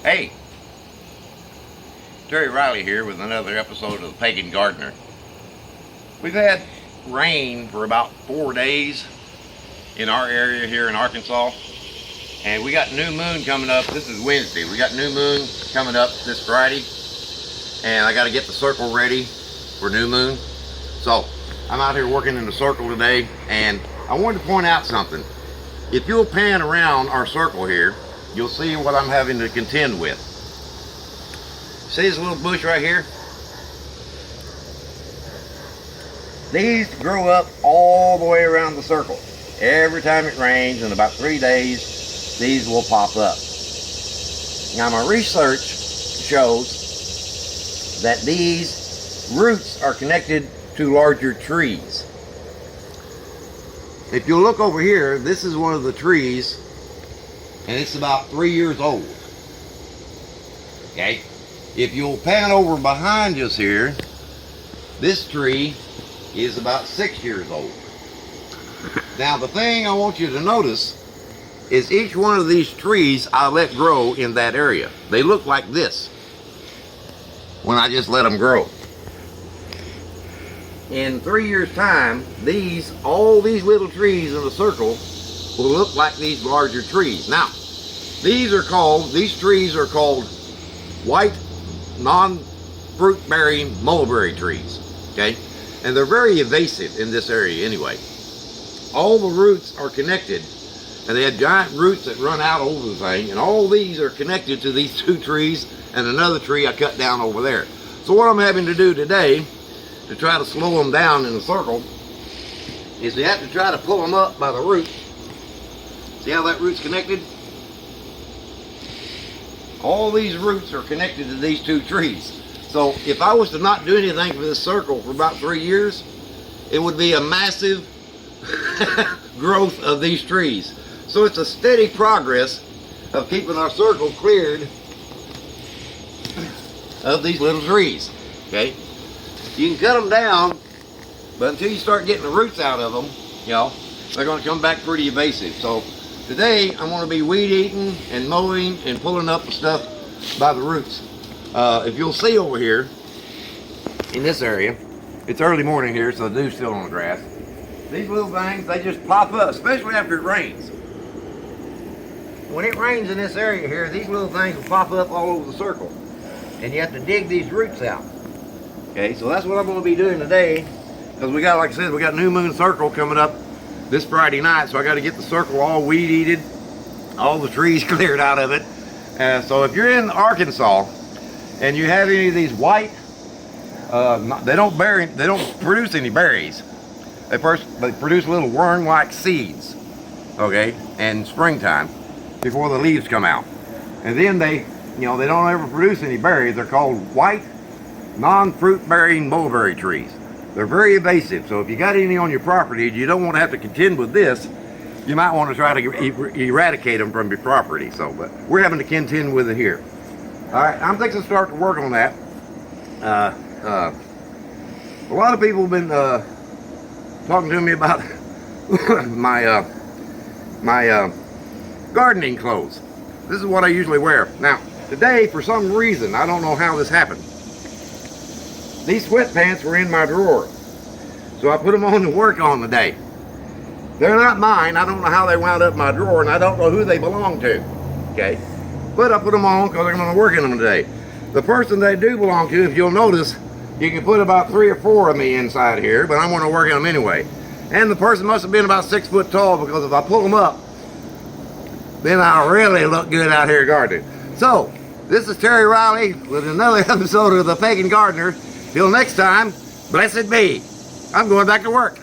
Hey, Terry Riley here with another episode of The Pagan Gardener. We've had rain for about 4 days in our area here in Arkansas, and we got new moon coming up. This is Wednesday. We got new moon coming up this Friday, and I got to get the circle ready for new moon. So I'm out here working in the circle today, and I wanted to point out something. If you'll pan around our circle here, you'll see what I'm having to contend with. See this little bush right here? These grow up all the way around the circle. Every time it rains, in about 3 days, these will pop up. Now my research shows that these roots are connected to larger trees. If you look over here, this is one of the trees, and it's about 3 years old. Okay? If you'll pan over behind us here, this tree is about 6 years old. Now the thing I want you to notice is each one of these trees I let grow in that area. They look like this when I just let them grow. In 3 years' time, all these little trees in the circle will look like these larger trees. Now, these trees are called white non-fruit bearing mulberry trees. Okay? And they're very evasive in this area anyway. All the roots are connected, and they have giant roots that run out over the thing, and all these are connected to these two trees and another tree I cut down over there. So what I'm having to do today to try to slow them down in the circle is you have to try to pull them up by the root. See how that root's connected? All these roots are connected to these two trees. So if I was to not do anything for this circle for about 3 years, it would be a massive growth of these trees. So it's a steady progress of keeping our circle cleared of these little trees. Okay? You can cut them down, but until you start getting the roots out of them, they're going to come back pretty evasive. So today I'm going to be weed eating and mowing and pulling up the stuff by the roots. If you'll see over here in this area, it's early morning here, so the dew's still on the grass. These little things, they just pop up, especially after it rains. When it rains in this area here, these little things will pop up all over the circle, and you have to dig these roots out. Okay, so that's what I'm going to be doing today, because we got, like I said, we got new moon circle coming up this Friday night, so I got to get the circle all weed eated, all the trees cleared out of it. So if you're in Arkansas and you have any of these white, they don't produce any berries. They produce little worm-like seeds, okay, in springtime before the leaves come out, and then they don't ever produce any berries. They're called white non-fruit bearing mulberry trees. They're very evasive, so if you got any on your property and you don't want to have to contend with this, you might want to try to eradicate them from your property. So, but we're having to contend with it here. All right, I'm fixing to start to work on that. A lot of people have been talking to me about my gardening clothes. This is what I usually wear. Now, today, for some reason, I don't know how this happened, these sweatpants were in my drawer, so I put them on to work on today. They're not mine. I don't know how they wound up in my drawer, and I don't know who they belong to. Okay, but I put them on because I'm going to work in them today. The person they do belong to, if you'll notice, you can put about 3 or 4 of me inside here, but I'm going to work in them anyway. And the person must have been about 6 foot tall, because if I pull them up, then I'll really look good out here gardening. So, this is Terry Riley with another episode of The Pagan Gardener. Till next time, blessed be. I'm going back to work.